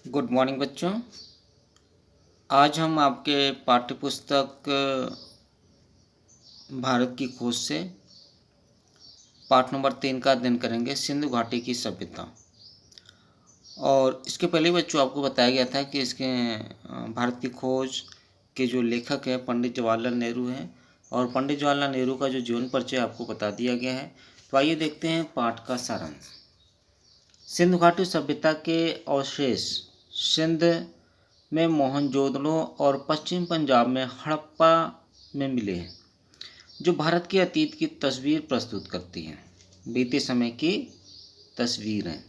Good morning बच्चों। आज हम आपके पाठ्यपुस्तक भारत की खोज से पाठ नंबर 3 का अध्ययन करेंगे, सिंधु घाटी की सभ्यता। और इसके पहले बच्चों आपको बताया गया था कि इसके भारत की खोज के जो लेखक हैं पंडित जवाहरलाल नेहरू हैं, और पंडित जवाहरलाल नेहरू का जो जीवन परिचय आपको बता दिया गया है। तो आइए देखते हैं पाठ का सारांश। सिंधु घाटी सभ्यता के अवशेष सिंध में मोहनजोदड़ो और पश्चिम पंजाब में हड़प्पा में मिले हैं, जो भारत के अतीत की तस्वीर प्रस्तुत करती हैं। बीते समय की तस्वीर हैं।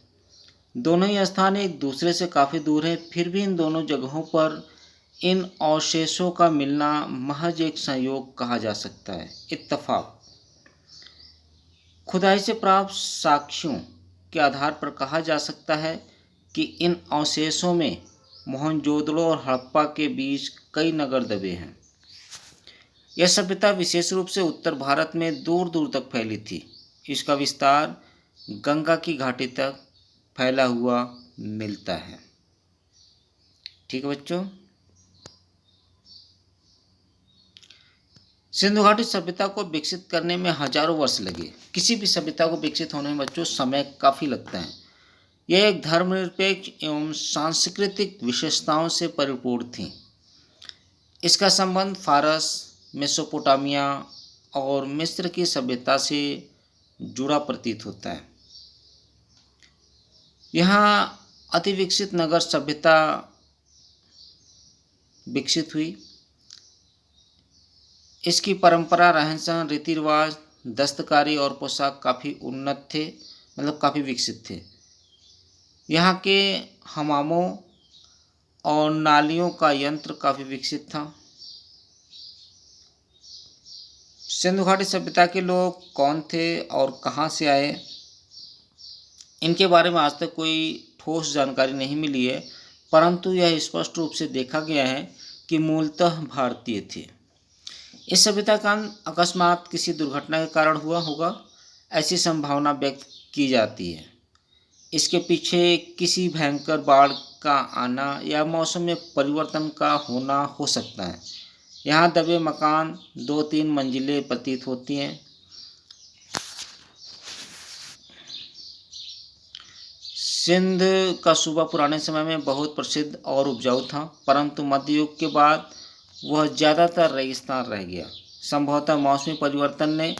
दोनों ही स्थान एक दूसरे से काफ़ी दूर हैं, फिर भी इन दोनों जगहों पर इन अवशेषों का मिलना महज एक संयोग कहा जा सकता है, इत्तफाक। खुदाई से प्राप्त साक्ष्यों के आधार पर कहा जा सकता है कि इन अवशेषों में मोहनजोदड़ो और हड़प्पा के बीच कई नगर दबे हैं। यह सभ्यता विशेष रूप से उत्तर भारत में दूर दूर तक फैली थी। इसका विस्तार गंगा की घाटी तक फैला हुआ मिलता है। ठीक है बच्चों। सिंधु घाटी सभ्यता को विकसित करने में हजारों वर्ष लगे। किसी भी सभ्यता को विकसित होने में बच्चों समय काफ़ी लगता है। यह एक धर्मनिरपेक्ष एवं सांस्कृतिक विशेषताओं से परिपूर्ण थी। इसका संबंध फारस, मेसोपोटामिया और मिस्र की सभ्यता से जुड़ा प्रतीत होता है। यहाँ अति विकसित नगर सभ्यता विकसित हुई। इसकी परंपरा, रहन सहन, रीति रिवाज, दस्तकारी और पोशाक काफ़ी उन्नत थे, मतलब काफ़ी विकसित थे। यहाँ के हमामों और नालियों का यंत्र काफ़ी विकसित था। सिंधु घाटी सभ्यता के लोग कौन थे और कहाँ से आए, इनके बारे में आज तक कोई ठोस जानकारी नहीं मिली है, परंतु यह स्पष्ट रूप से देखा गया है कि मूलतः भारतीय थे। इस सभ्यता का अकस्मात किसी दुर्घटना के कारण हुआ होगा, ऐसी संभावना व्यक्त की जाती है। इसके पीछे किसी भयंकर बाढ़ का आना या मौसम में परिवर्तन का होना हो सकता है। यहाँ दबे मकान 2-3 मंजिलें प्रतीत होती हैं। सिंध का सूबा पुराने समय में बहुत प्रसिद्ध और उपजाऊ था, परंतु मध्य युग के बाद वह ज़्यादातर रेगिस्तान रह गया। संभवतः मौसमी परिवर्तन ने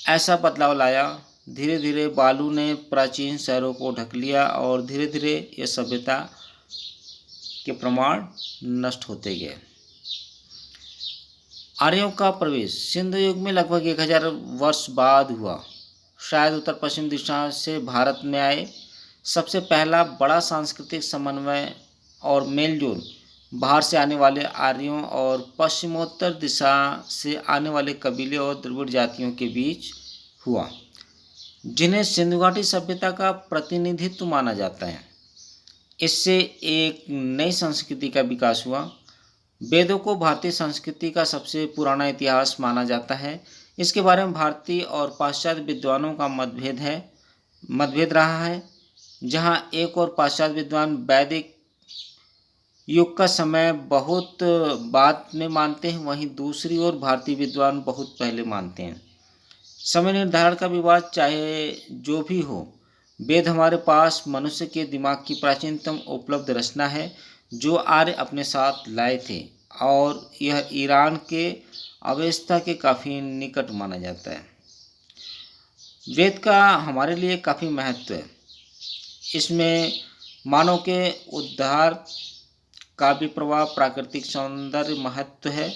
ऐसा बदलाव लाया। धीरे धीरे बालू ने प्राचीन शहरों को ढक लिया और धीरे धीरे यह सभ्यता के प्रमाण नष्ट होते गए। आर्यों का प्रवेश सिंधु युग में लगभग 1000 वर्ष बाद हुआ। शायद उत्तर पश्चिम दिशा से भारत में आए। सबसे पहला बड़ा सांस्कृतिक समन्वय और मेलजोल बाहर से आने वाले आर्यों और पश्चिमोत्तर दिशा से आने वाले कबीले और द्रविड़ जातियों के बीच हुआ, जिन्हें सिंधु घाटी सभ्यता का प्रतिनिधित्व माना जाता है। इससे एक नई संस्कृति का विकास हुआ। वेदों को भारतीय संस्कृति का सबसे पुराना इतिहास माना जाता है। इसके बारे में भारतीय और पाश्चात्य विद्वानों का मतभेद रहा है। जहाँ एक और पाश्चात्य विद्वान वैदिक युग का समय बहुत बाद में मानते हैं, वहीं दूसरी ओर भारतीय विद्वान बहुत पहले मानते हैं। समय निर्धारण का विवाद चाहे जो भी हो, वेद हमारे पास मनुष्य के दिमाग की प्राचीनतम उपलब्ध रचना है जो आर्य अपने साथ लाए थे, और यह ईरान के अवेस्ता के काफ़ी निकट माना जाता है। वेद का हमारे लिए काफ़ी महत्व है। इसमें मानव के उद्धार, काव्य प्रवाह, प्राकृतिक सौंदर्य महत्व है।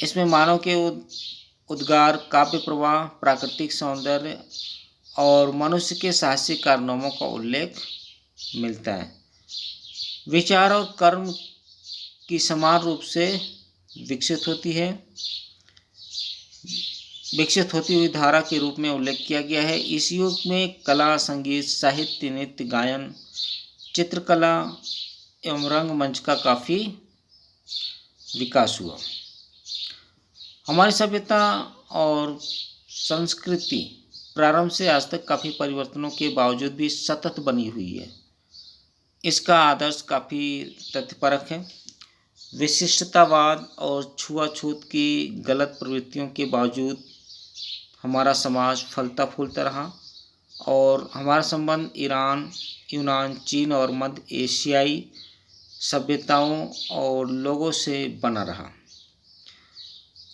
इसमें मानव के उद्गार, काव्य प्रवाह, प्राकृतिक सौंदर्य और मनुष्य के साहसिक कारनामों का उल्लेख मिलता है। विचार और कर्म की समान रूप से विकसित होती हुई धारा के रूप में उल्लेख किया गया है। इस युग में कला, संगीत, साहित्य, नृत्य, गायन, चित्रकला एवं रंगमंच का काफ़ी विकास हुआ। हमारी सभ्यता और संस्कृति प्रारंभ से आज तक काफ़ी परिवर्तनों के बावजूद भी सतत बनी हुई है। इसका आदर्श काफ़ी तथ्यपरक है। विशिष्टतावाद और छुआछूत की गलत प्रवृत्तियों के बावजूद हमारा समाज फलता फूलता रहा और हमारा संबंध ईरान, यूनान, चीन और मध्य एशियाई सभ्यताओं और लोगों से बना रहा।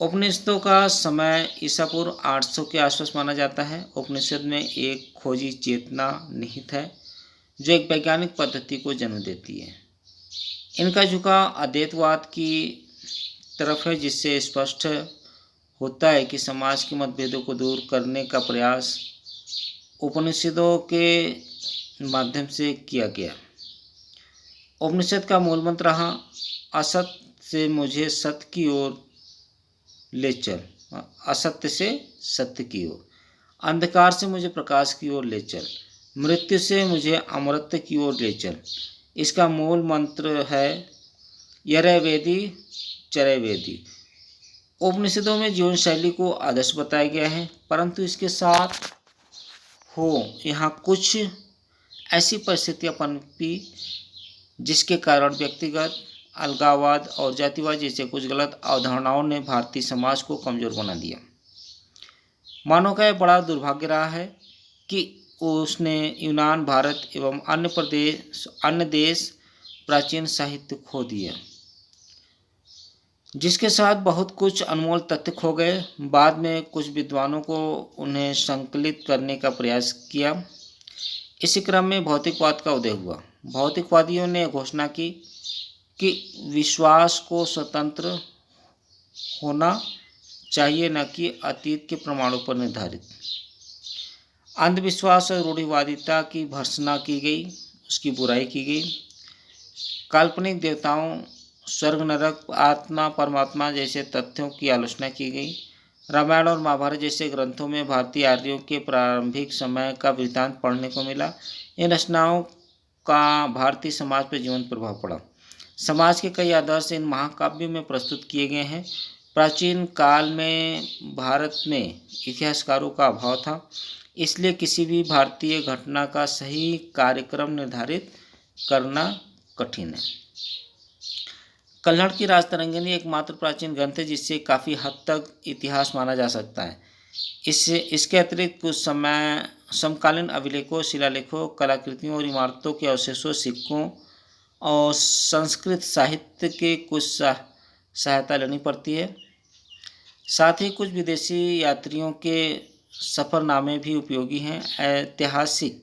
उपनिषदों का समय ईसा पूर्व 800 के आसपास माना जाता है। उपनिषद में एक खोजी चेतना निहित है जो एक वैज्ञानिक पद्धति को जन्म देती है। इनका झुकाव अद्वैतवाद की तरफ है, जिससे स्पष्ट होता है कि समाज के मतभेदों को दूर करने का प्रयास उपनिषदों के माध्यम से किया गया। उपनिषद का मूल मंत्र रहा, असत से मुझे सत्य की ओर ले चल, असत्य से सत्य की ओर, अंधकार से मुझे प्रकाश की ओर ले चल, मृत्यु से मुझे अमरत्व की ओर ले चल। इसका मूल मंत्र है यरै वेदी चरै वेदी। उपनिषदों में जीवन शैली को आदर्श बताया गया है, परंतु इसके साथ हो यहाँ कुछ ऐसी परिस्थितियाँ पनपी जिसके कारण व्यक्तिगत अलगाववाद और जातिवाद जैसे कुछ गलत अवधारणाओं ने भारतीय समाज को कमज़ोर बना दिया। मानव का यह बड़ा दुर्भाग्य रहा है कि उसने यूनान, भारत एवं अन्य देश प्राचीन साहित्य खो दिया, जिसके साथ बहुत कुछ अनमोल तथ्य खो गए। बाद में कुछ विद्वानों को उन्हें संकलित करने का प्रयास किया। इसी क्रम में भौतिकवाद का उदय हुआ। भौतिकवादियों ने घोषणा की कि विश्वास को स्वतंत्र होना चाहिए, न कि अतीत के प्रमाणों पर निर्धारित। अंधविश्वास और रूढ़िवादिता की भर्त्सना की गई, उसकी बुराई की गई। काल्पनिक देवताओं, स्वर्ग नरक, आत्मा परमात्मा जैसे तथ्यों की आलोचना की गई। रामायण और महाभारत जैसे ग्रंथों में भारतीय आर्यों के प्रारंभिक समय का वृत्तांत पढ़ने को मिला। इन रचनाओं का भारतीय समाज पर जीवंत प्रभाव पड़ा। समाज के कई आदर्श इन महाकाव्यों में प्रस्तुत किए गए हैं। प्राचीन काल में भारत में इतिहासकारों का अभाव था, इसलिए किसी भी भारतीय घटना का सही कार्यक्रम निर्धारित करना कठिन है। कल्हड़ की राजतरंगिणी एकमात्र प्राचीन ग्रंथ है जिससे काफ़ी हद तक इतिहास माना जा सकता है। इसके अतिरिक्त कुछ समकालीन अभिलेखों, शिलालेखों, कलाकृतियों और इमारतों के अवशेषों, सिक्कों और संस्कृत साहित्य के कुछ सहायता लेनी पड़ती है। साथ ही कुछ विदेशी यात्रियों के सफ़रनामे भी उपयोगी हैं। ऐतिहासिक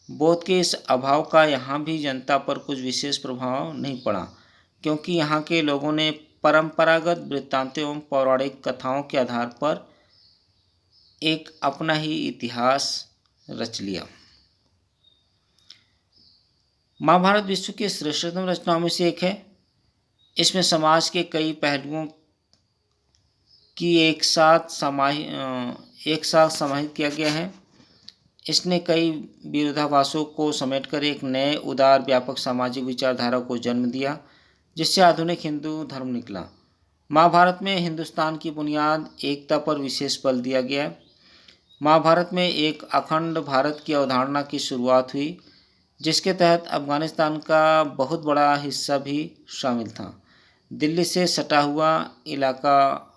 बोध के इस अभाव का यहाँ भी जनता पर कुछ विशेष प्रभाव नहीं पड़ा, क्योंकि यहाँ के लोगों ने परंपरागत वृत्तांतों एवं पौराणिक कथाओं के आधार पर एक अपना ही इतिहास रच लिया। महाभारत विश्व की श्रेष्ठतम रचनाओं में से एक है। इसमें समाज के कई पहलुओं की एक साथ समाहित किया गया है। इसने कई विरोधाभासों को समेटकर एक नए उदार व्यापक सामाजिक विचारधारा को जन्म दिया, जिससे आधुनिक हिंदू धर्म निकला। महाभारत में हिंदुस्तान की बुनियाद एकता पर विशेष बल दिया गया। महाभारत में एक अखंड भारत की अवधारणा की शुरुआत हुई, जिसके तहत अफगानिस्तान का बहुत बड़ा हिस्सा भी शामिल था। दिल्ली से सटा हुआ इलाका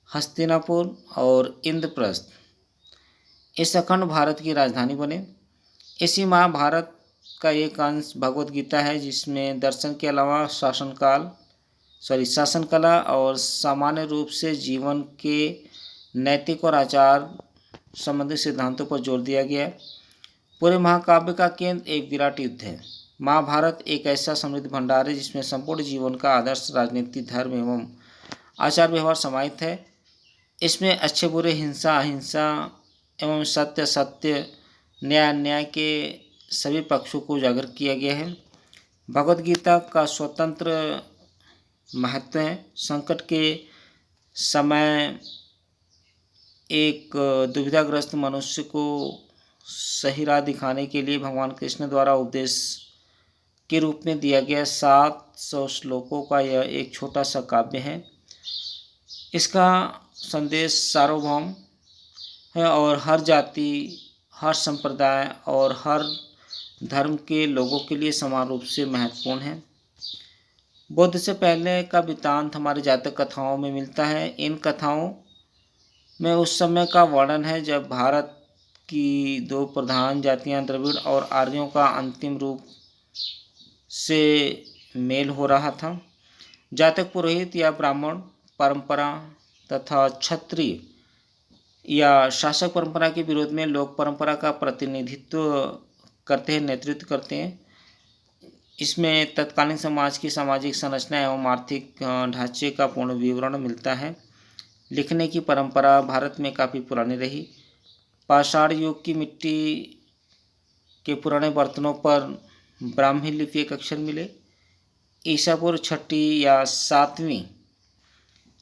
हस्तिनापुर और इंद्रप्रस्थ इस अखंड भारत की राजधानी बने। इसी महाभारत का एक अंश भगवद गीता है, जिसमें दर्शन के अलावा शासन कला और सामान्य रूप से जीवन के नैतिक और आचार संबंधी सिद्धांतों पर जोर दिया गया है। पूरे महाकाव्य का केंद्र एक विराट युद्ध है। महाभारत एक ऐसा समृद्ध भंडार है जिसमें संपूर्ण जीवन का आदर्श, राजनीति, धर्म एवं आचार व्यवहार समाहित है। इसमें अच्छे बुरे, हिंसा अहिंसा एवं सत्य असत्य, न्याय अन्याय के सभी पक्षों को उजागर किया गया है। भगवद गीता का स्वतंत्र महत्व है। संकट के समय एक दुविधाग्रस्त मनुष्य को सही राह दिखाने के लिए भगवान कृष्ण द्वारा उपदेश के रूप में दिया गया 700 श्लोकों का यह एक छोटा सा काव्य है। इसका संदेश सार्वभौम है और हर जाति, हर संप्रदाय और हर धर्म के लोगों के लिए समान रूप से महत्वपूर्ण है। बुद्ध से पहले का वृत्तांत हमारे जातक कथाओं में मिलता है। इन कथाओं में उस समय का वर्णन है जब भारत की दो प्रधान जातियां द्रविड़ और आर्यों का अंतिम रूप से मेल हो रहा था। जातक पुरोहित या ब्राह्मण परंपरा तथा क्षत्रिय या शासक परंपरा के विरोध में लोक परंपरा का प्रतिनिधित्व करते हैं, नेतृत्व करते हैं। इसमें तत्कालीन समाज की सामाजिक संरचना एवं आर्थिक ढांचे का पूर्ण विवरण मिलता है। लिखने की परंपरा भारत में काफ़ी पुरानी रही। पाषाण युग की मिट्टी के पुराने बर्तनों पर ब्राह्मी लिपि के अक्षर मिले। ईसा पूर्व 6वीं या 7वीं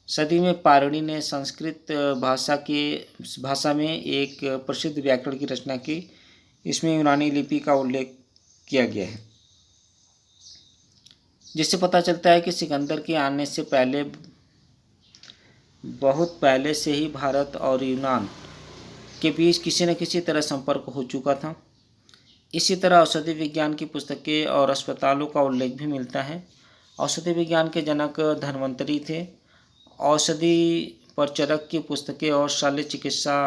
सदी में पाणिनि ने संस्कृत भाषा में एक प्रसिद्ध व्याकरण की रचना की। इसमें यूनानी लिपि का उल्लेख किया गया है, जिससे पता चलता है कि सिकंदर के आने से पहले बहुत पहले से ही भारत और यूनान के बीच किसी न किसी तरह संपर्क हो चुका था। इसी तरह औषधि विज्ञान की पुस्तकें और अस्पतालों का उल्लेख भी मिलता है। औषधि विज्ञान के जनक धन्वंतरि थे। औषधि पर चरक की पुस्तकें और शल्य चिकित्सा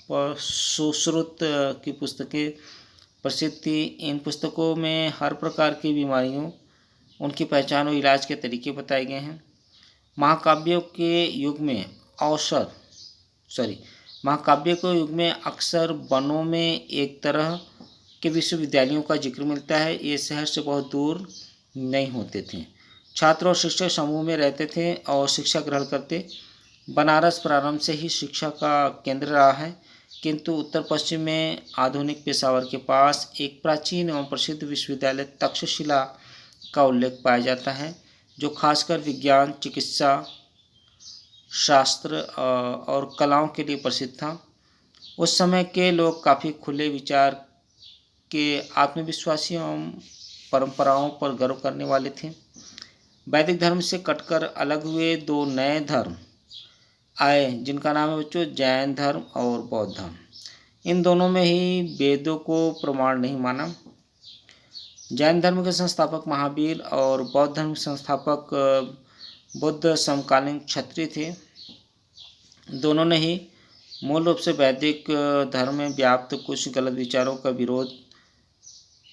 पर सुश्रुत की पुस्तकें प्रसिद्ध थी। इन पुस्तकों में हर प्रकार की बीमारियों, उनकी पहचान और इलाज के तरीके बताए गए हैं। महाकाव्यों के युग में महाकाव्य के युग में अक्सर वनों में एक तरह के विश्वविद्यालयों का जिक्र मिलता है। ये शहर से बहुत दूर नहीं होते थे। छात्र और शिक्षक समूह में रहते थे और शिक्षा ग्रहण करते। बनारस प्रारंभ से ही शिक्षा का केंद्र रहा है, किंतु उत्तर पश्चिम में आधुनिक पेशावर के पास एक प्राचीन एवं प्रसिद्ध विश्वविद्यालय तक्षशिला का उल्लेख पाया जाता है, जो खासकर विज्ञान, चिकित्सा शास्त्र और कलाओं के लिए प्रसिद्ध था। उस समय के लोग काफ़ी खुले विचार के, आत्मविश्वासी एवं परंपराओं पर गर्व करने वाले थे। वैदिक धर्म से कटकर अलग हुए दो नए धर्म आए, जिनका नाम है बच्चों जैन धर्म और बौद्ध धर्म। इन दोनों में ही वेदों को प्रमाण नहीं माना। जैन धर्म के संस्थापक महावीर और बौद्ध धर्म के संस्थापक बुद्ध समकालीन क्षत्रिय थे। दोनों ने ही मूल रूप से वैदिक धर्म में व्याप्त कुछ गलत विचारों का विरोध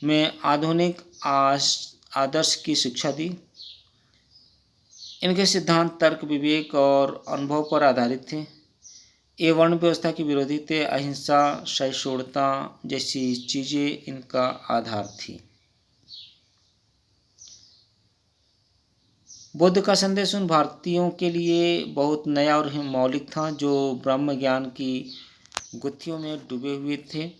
में आधुनिक आदर्श की शिक्षा दी। इनके सिद्धांत तर्क, विवेक और अनुभव पर आधारित थे। ये वर्ण व्यवस्था के विरोधी थे। अहिंसा, सहिष्णुता जैसी चीज़ें इनका आधार थी। बुद्ध का संदेश उन भारतीयों के लिए बहुत नया और मौलिक था जो ब्रह्म ज्ञान की गुत्थियों में डूबे हुए थे।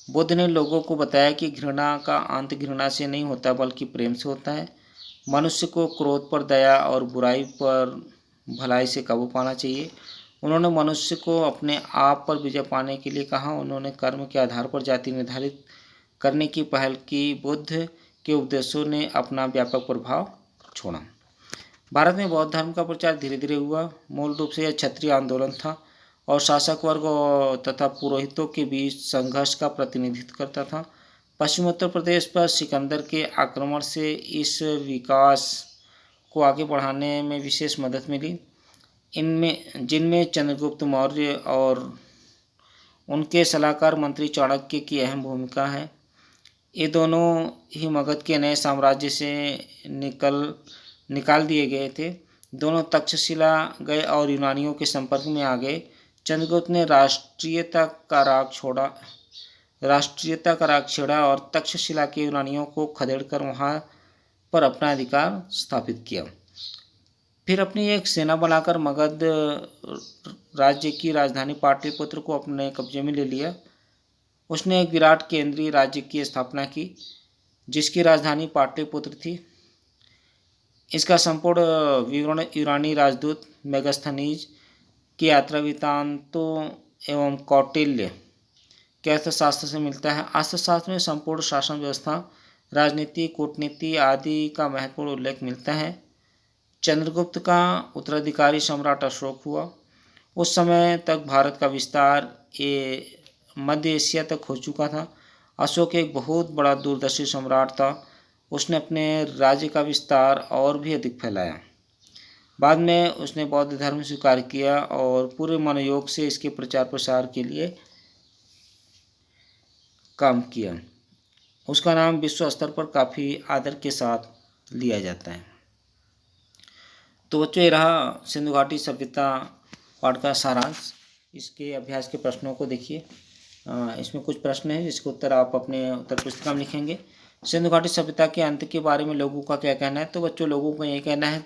बुद्ध ने लोगों को बताया कि घृणा का अंत घृणा से नहीं होता बल्कि प्रेम से होता है। मनुष्य को क्रोध पर दया और बुराई पर भलाई से काबू पाना चाहिए। उन्होंने मनुष्य को अपने आप पर विजय पाने के लिए कहा। उन्होंने कर्म के आधार पर जाति निर्धारित करने की पहल की। बुद्ध के उपदेशों ने अपना व्यापक प्रभाव छोड़ा। भारत में बौद्ध धर्म का प्रचार धीरे धीरे हुआ। मूल रूप से यह क्षत्रिय आंदोलन था और शासक वर्ग तथा पुरोहितों के बीच संघर्ष का प्रतिनिधित्व करता था। पश्चिम उत्तर प्रदेश पर सिकंदर के आक्रमण से इस विकास को आगे बढ़ाने में विशेष मदद मिली। जिनमें चंद्रगुप्त मौर्य और उनके सलाहकार मंत्री चाणक्य की अहम भूमिका है। ये दोनों ही मगध के नए साम्राज्य से निकाल दिए गए थे। दोनों तक्षशिला गए और यूनानियों के संपर्क में आ गए। चंद्रगुप्त ने राष्ट्रीयता का राग छेड़ा और तक्षशिला के यूनानियों को खदेड़कर वहां पर अपना अधिकार स्थापित किया। फिर अपनी एक सेना बनाकर मगध राज्य की राजधानी पाटलिपुत्र को अपने कब्जे में ले लिया। उसने एक विराट केंद्रीय राज्य की स्थापना की, जिसकी राजधानी पाटलिपुत्र थी। इसका संपूर्ण विवरण यूनानी राजदूत मेगास्थनीज के यात्रा वृत्तांतों एवं कौटिल्य के अर्थशास्त्र से मिलता है। अर्थशास्त्र में संपूर्ण शासन व्यवस्था, राजनीति, कूटनीति आदि का महत्वपूर्ण उल्लेख मिलता है। चंद्रगुप्त का उत्तराधिकारी सम्राट अशोक हुआ। उस समय तक भारत का विस्तार मध्य एशिया तक हो चुका था अशोक एक बहुत बड़ा दूरदर्शी सम्राट था। उसने अपने राज्य का विस्तार और भी अधिक फैलाया। बाद में उसने बौद्ध धर्म स्वीकार किया और पूरे मनोयोग से इसके प्रचार प्रसार के लिए काम किया। उसका नाम विश्व स्तर पर काफ़ी आदर के साथ लिया जाता है। तो बच्चों, ये रहा सिंधु घाटी सभ्यता पाठ का सारांश। इसके अभ्यास के प्रश्नों को देखिए। इसमें कुछ प्रश्न हैं जिसके उत्तर आप अपने उत्तर पुस्तिका में लिखेंगे। सिंधु घाटी सभ्यता के अंत के बारे में लोगों का क्या कहना है? तो बच्चों, लोगों का ये कहना है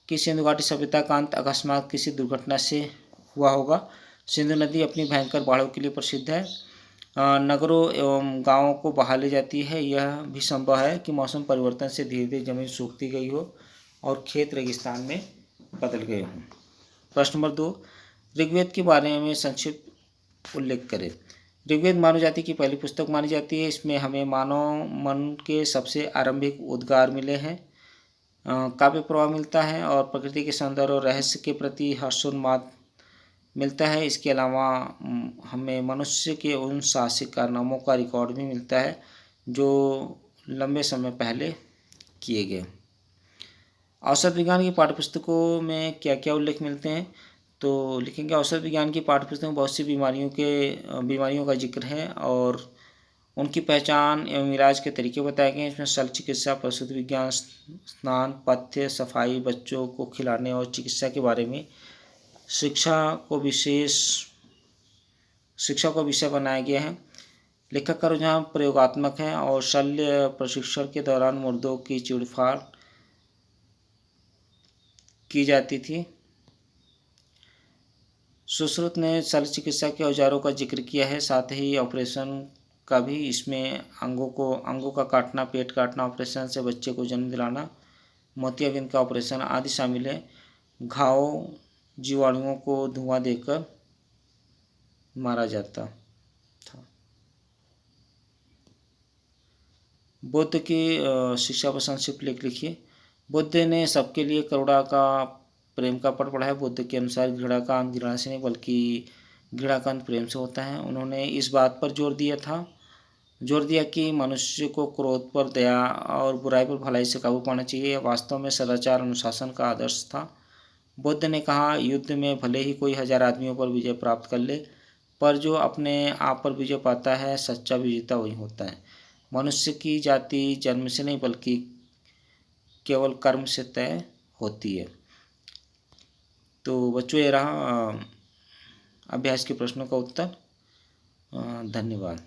कि सिंधु घाटी सभ्यता का अंत अकस्मात किसी दुर्घटना से हुआ होगा। सिंधु नदी अपनी भयंकर बाढ़ों के लिए प्रसिद्ध है। नगरों एवं गांवों को बहा ले जाती है। यह भी संभव है कि मौसम परिवर्तन से धीरे धीरे जमीन सूखती गई हो और खेत रेगिस्तान में बदल गए हों। प्रश्न नंबर 2, ऋग्वेद के बारे में संक्षिप्त उल्लेख करें। ऋग्वेद मानव जाति की पहली पुस्तक मानी जाती है। इसमें हमें मानव मन के सबसे आरंभिक उद्गार मिले हैं, काव्य प्रवाह मिलता है और प्रकृति के सौंदर्य और रहस्य के प्रति हर्षोन्माद मिलता है। इसके अलावा हमें मनुष्य के उन साहसिक कारनामों का रिकॉर्ड भी मिलता है जो लंबे समय पहले किए गए। औसत विज्ञान की पाठ्यपुस्तकों में क्या क्या उल्लेख मिलते हैं? तो लिखेंगे, औसत विज्ञान की पाठ्यपुस्तकों में बहुत सी बीमारियों का जिक्र है और उनकी पहचान एवं इलाज के तरीके बताए गए हैं। इसमें शल्य चिकित्सा, प्रसूति विज्ञान, स्नान, पथ्य, सफाई, बच्चों को खिलाने और चिकित्सा के बारे में शिक्षा को विषय बनाया गया है। लेखक का रुझान प्रयोगात्मक है और शल्य प्रशिक्षण के दौरान मुर्दों की चीरफाड़ की जाती थी। सुश्रुत ने शल्य चिकित्सा के औजारों का जिक्र किया है, साथ ही ऑपरेशन का भी। इसमें अंगों का काटना, पेट काटना, ऑपरेशन से बच्चे को जन्म दिलाना, मोतियाबिंद का ऑपरेशन आदि शामिल है। घाव जीवाणुओं को धुआं देकर मारा जाता था। बुद्ध की शिक्षा पर संक्षिप्त लेख लिखिए। बुद्ध ने सबके लिए करुणा का, प्रेम का पाठ पढ़ा है। बुद्ध के अनुसार घृणा का अंत घृणा से नहीं बल्कि घृणा का अंत प्रेम से होता है। उन्होंने इस बात पर जोर दिया कि मनुष्य को क्रोध पर दया और बुराई पर भलाई से काबू पाना चाहिए। यह वास्तव में सदाचार अनुशासन का आदर्श था। बुद्ध ने कहा, युद्ध में भले ही कोई 1000 आदमियों पर विजय प्राप्त कर ले, पर जो अपने आप पर विजय पाता है, सच्चा विजेता वही होता है। मनुष्य की जाति जन्म से नहीं बल्कि केवल कर्म से तय होती है। तो बच्चों, ये रहा अभ्यास के प्रश्नों का उत्तर। धन्यवाद।